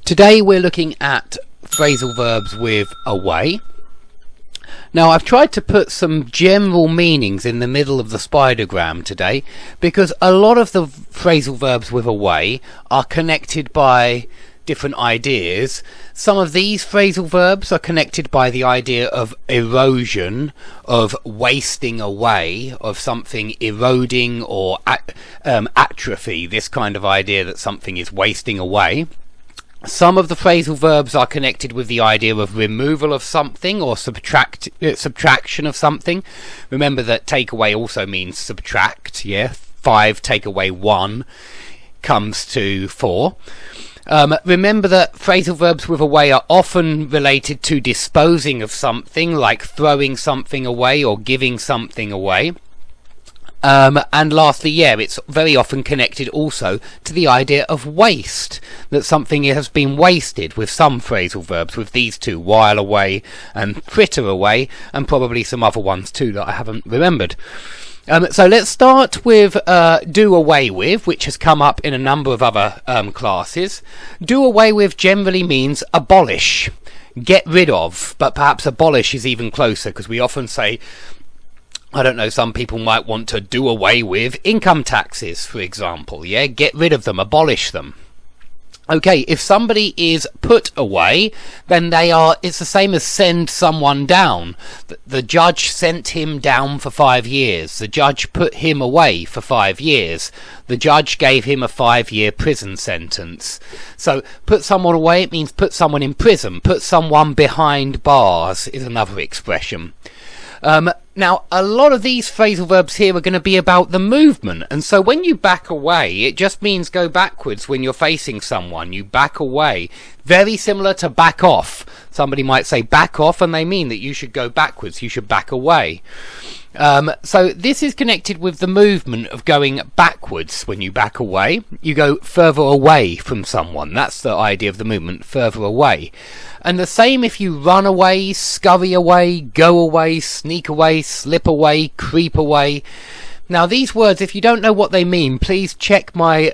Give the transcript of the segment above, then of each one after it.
Today we're looking at phrasal verbs with away. Now I've tried to put some general meanings in the middle of the spidergram today because a lot of the phrasal verbs with away are connected by different ideas. Some of these phrasal verbs are connected by the idea of erosion, of wasting away, of something eroding or atrophy, this kind of idea that something is wasting away. Some of the phrasal verbs are connected with the idea of removal of something or subtraction of something. Remember that take away also means subtract, yeah? 5 take away 1 comes to 4. Remember that phrasal verbs with away are often related to disposing of something, like throwing something away or giving something away. And lastly, it's very often connected also to the idea of waste, that something has been wasted with some phrasal verbs, with these two, while away and fritter away, and probably some other ones too that I haven't remembered. So let's start with do away with, which has come up in a number of other classes. Do away with generally means abolish, get rid of, but perhaps abolish is even closer, because we often say, I don't know, some people might want to do away with income taxes, for example, get rid of them, abolish them. Okay, if somebody is put away, then it's the same as send someone down. The judge sent him down for 5 years. The judge put him away for 5 years. The judge gave him a 5-year prison sentence. So, put someone away, it means put someone in prison. Put someone behind bars is another expression. Now, a lot of these phrasal verbs here are going to be about the movement, and so when you back away, it just means go backwards when you're facing someone. You back away. Very similar to back off. Somebody might say back off, and they mean that you should go backwards, you should back away. So this is connected with the movement of going backwards. When you back away, you go further away from someone. That's the idea of the movement, further away. And the same if you run away, scurry away, go away, sneak away, slip away, creep away. Now these words, if you don't know what they mean, please check my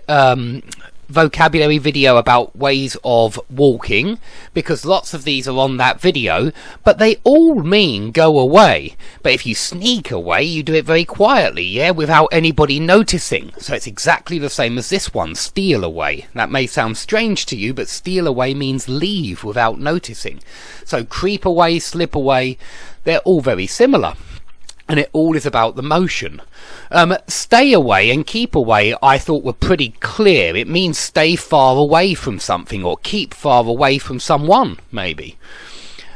vocabulary video about ways of walking, because lots of these are on that video, but they all mean go away. But if you sneak away, you do it very quietly, without anybody noticing. So it's exactly the same as this one, steal away. That may sound strange to you, but steal away means leave without noticing. So creep away, slip away, they're all very similar. And it all is about the motion. Stay away and keep away, I thought, were pretty clear. It means stay far away from something, or keep far away from someone, maybe.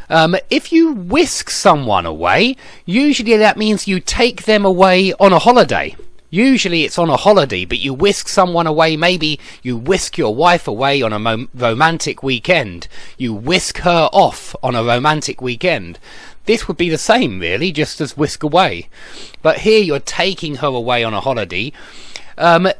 If you whisk someone away, usually that means you take them away on a holiday. Usually it's on a holiday, but you whisk someone away. Maybe you whisk your wife away on a romantic weekend. You whisk her off on a romantic weekend. This would be the same, really, just as whisk away. But here you're taking her away on a holiday.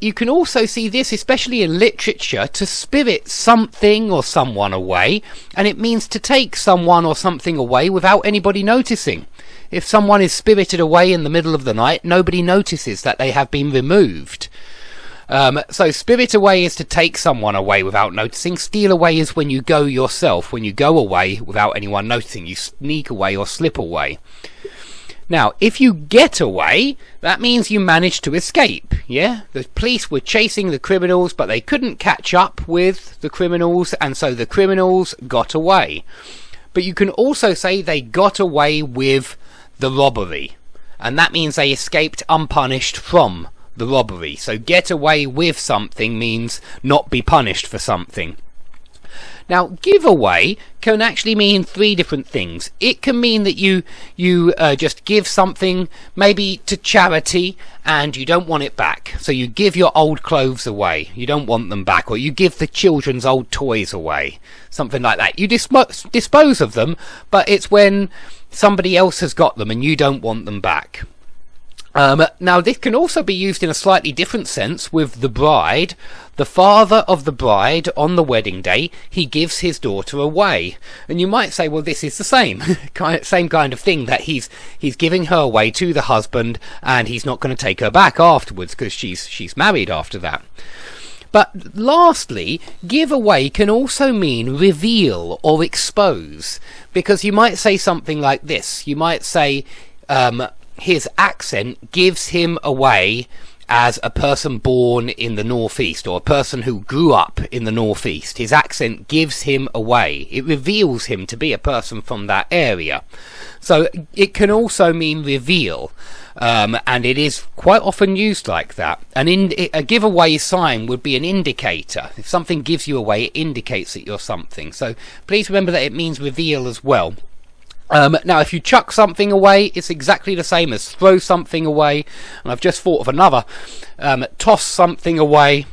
You can also see this, especially in literature, to spirit something or someone away, and it means to take someone or something away without anybody noticing. If someone is spirited away in the middle of the night, nobody notices that they have been removed. So spirit away is to take someone away without noticing. Steal away is when you go yourself, when you go away without anyone noticing. You sneak away or slip away. Now, if you get away, that means you managed to escape, The police were chasing the criminals, but they couldn't catch up with the criminals, and so the criminals got away. But you can also say they got away with the robbery, and that means they escaped unpunished from the robbery. So get away with something means not be punished for something. Now, give away can actually mean 3 different things. It can mean that you just give something maybe to charity and you don't want it back. So you give your old clothes away, you don't want them back, or you give the children's old toys away, something like that. You dispose of them, but it's when somebody else has got them and you don't want them back. Now this can also be used in a slightly different sense with the bride. The father of the bride, on the wedding day, he gives his daughter away. And you might say, well, this is the same kind of thing, that he's giving her away to the husband and he's not going to take her back afterwards because she's married after that. But lastly, give away can also mean reveal or expose, because you might say something like this. You might say his accent gives him away as a person born in the northeast, or a person who grew up in the northeast. His accent gives him away. It reveals him to be a person from that area. So it can also mean reveal, and it is quite often used like that. A giveaway sign would be an indicator. If something gives you away, it indicates that you're something. So please remember that it means reveal as well. Now, if you chuck something away, it's exactly the same as throw something away. And I've just thought of another. Toss something away.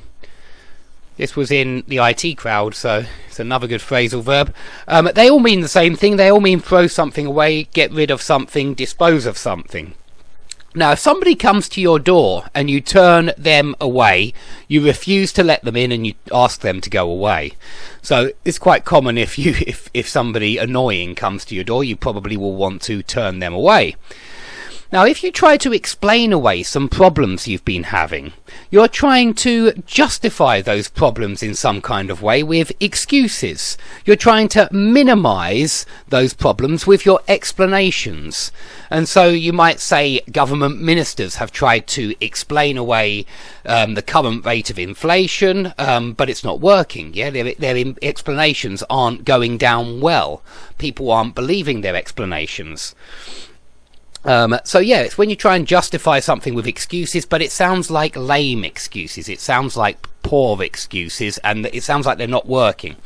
This was in the IT crowd, so it's another good phrasal verb. They all mean the same thing. They all mean throw something away, get rid of something, dispose of something. Now, if somebody comes to your door and you turn them away, you refuse to let them in and you ask them to go away. So it's quite common if somebody annoying comes to your door, you probably will want to turn them away. Now, if you try to explain away some problems you've been having, you're trying to justify those problems in some kind of way with excuses. You're trying to minimize those problems with your explanations. And so you might say government ministers have tried to explain away the current rate of inflation, but it's not working. Yeah, their explanations aren't going down well. People aren't believing their explanations. So yeah, it's when you try and justify something with excuses, but it sounds like lame excuses. It sounds like poor excuses, and it sounds like they're not working.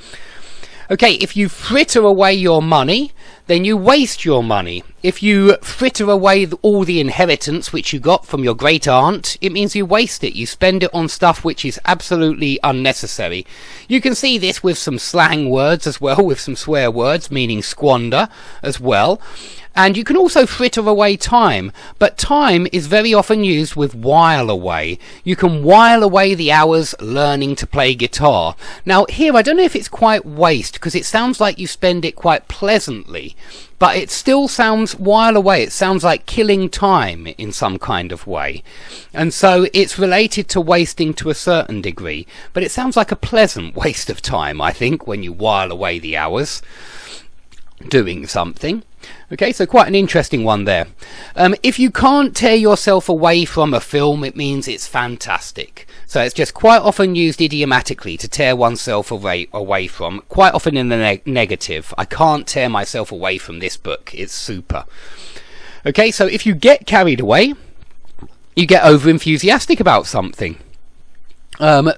Okay, if you fritter away your money, then you waste your money. If you fritter away all the inheritance which you got from your great aunt, it means you waste it. You spend it on stuff which is absolutely unnecessary. You can see this with some slang words as well, with some swear words meaning squander as well. And you can also fritter away time, but time is very often used with while away. You can while away the hours learning to play guitar. Now here, I don't know if it's quite waste, because it sounds like you spend it quite pleasantly, but it still sounds while away. It sounds like killing time in some kind of way. And so it's related to wasting to a certain degree, but it sounds like a pleasant waste of time, I think, when you while away the hours doing something. Okay, so quite an interesting one there. If you can't tear yourself away from a film, it means it's fantastic. So it's just quite often used idiomatically to tear oneself away from, quite often in the negative. I can't tear myself away from this book, it's super. Okay, so if you get carried away, you get over enthusiastic about something.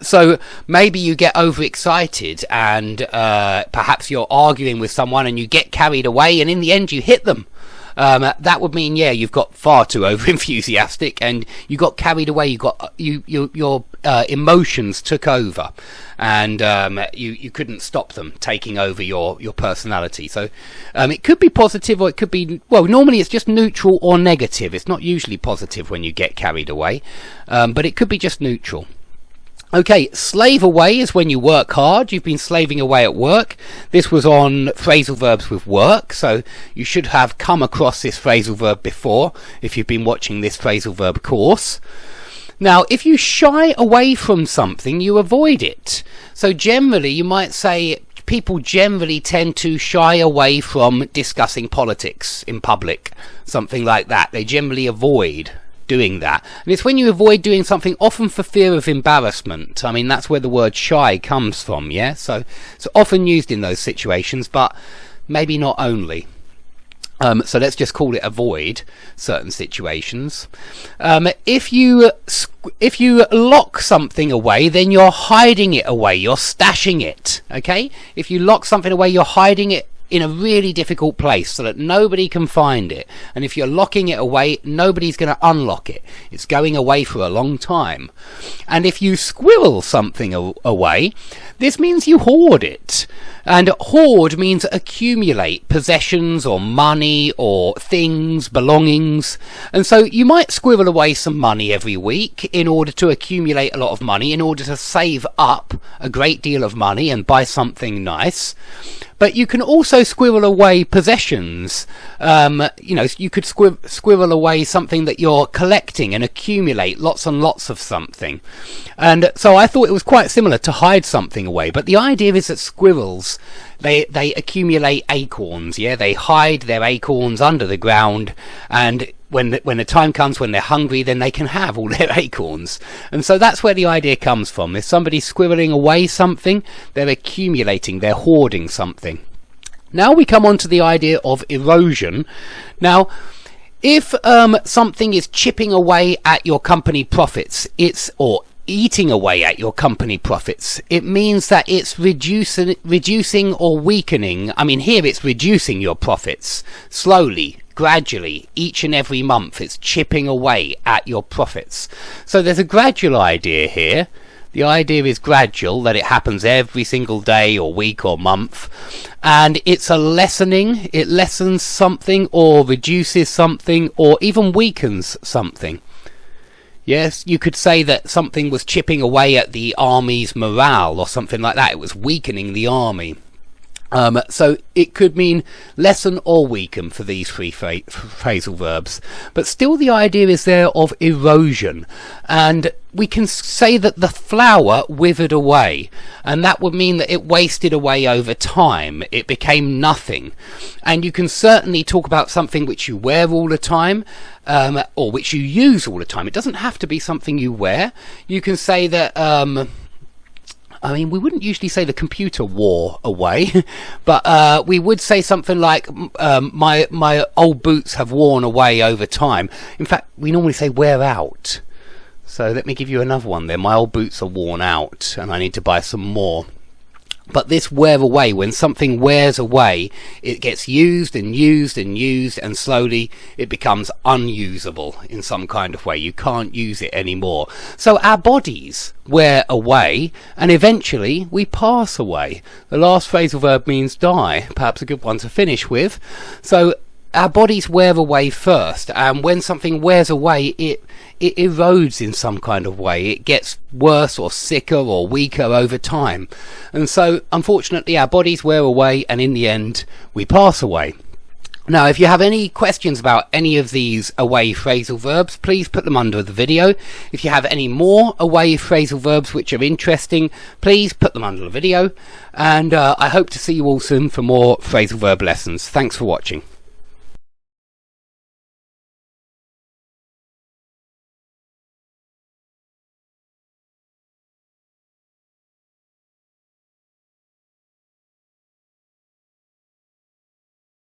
So maybe you get overexcited and perhaps you're arguing with someone and you get carried away and in the end you hit them. That would mean, yeah, you've got far too over enthusiastic and you got carried away. Your emotions took over and you couldn't stop them taking over your personality. So it could be positive or it could be, well, normally it's just neutral or negative. It's not usually positive when you get carried away, but it could be just neutral. Okay, slave away is when you work hard. You've been slaving away at work. This was on phrasal verbs with work, so you should have come across this phrasal verb before if you've been watching this phrasal verb course. Now, if you shy away from something, you avoid it. So generally, you might say people generally tend to shy away from discussing politics in public, something like that. They generally avoid doing that, and it's when you avoid doing something often for fear of embarrassment. I mean, that's where the word shy comes from. Yeah, so it's often used in those situations, but maybe not only. So let's just call it avoid certain situations. If you lock something away, then you're hiding it away, you're stashing it. Okay, if you lock something away, you're hiding it in a really difficult place so that nobody can find it. And if you're locking it away, nobody's going to unlock it. It's going away for a long time. And if you squirrel something away, this means you hoard it. And hoard means accumulate possessions or money or things, belongings. And so you might squirrel away some money every week in order to accumulate a lot of money, in order to save up a great deal of money and buy something nice. But you can also squirrel away possessions. You could squirrel away something that you're collecting and accumulate lots and lots of something. And so I thought it was quite similar to hide something away. But the idea is that squirrels, they accumulate acorns. Yeah, they hide their acorns under the ground, and when the time comes when they're hungry, then they can have all their acorns. And so that's where the idea comes from. If somebody's squirreling away something, they're accumulating, they're hoarding something. Now we come on to the idea of erosion. Now, if something is chipping away at your company profits, or eating away at your company profits, it means that it's reducing or weakening. I mean, here it's reducing your profits slowly, gradually, each and every month. It's chipping away at your profits. So there's a gradual idea here. The idea is gradual, that it happens every single day or week or month, and it's a lessening. It lessens something or reduces something or even weakens something. Yes, you could say that something was chipping away at the army's morale or something like that. It was weakening the army. So it could mean lessen or weaken for these three phrasal verbs. But still the idea is there of erosion. And we can say that the flower withered away. And that would mean that it wasted away over time. It became nothing. And you can certainly talk about something which you wear all the time, or which you use all the time. It doesn't have to be something you wear. You can say that... I mean, we wouldn't usually say the computer wore away, but we would say something like, my old boots have worn away over time. In fact, we normally say wear out. So let me give you another one there. My old boots are worn out and I need to buy some more. But this wear away, when something wears away, it gets used and used and used, and slowly it becomes unusable in some kind of way. You can't use it anymore. So our bodies wear away, and eventually we pass away. The last phrasal verb means die, perhaps a good one to finish with. So our bodies wear away first, and when something wears away, it erodes in some kind of way. It gets worse or sicker or weaker over time. And so, unfortunately, our bodies wear away, and in the end, we pass away. Now, if you have any questions about any of these away phrasal verbs, please put them under the video. If you have any more away phrasal verbs which are interesting, please put them under the video. And I hope to see you all soon for more phrasal verb lessons. Thanks for watching.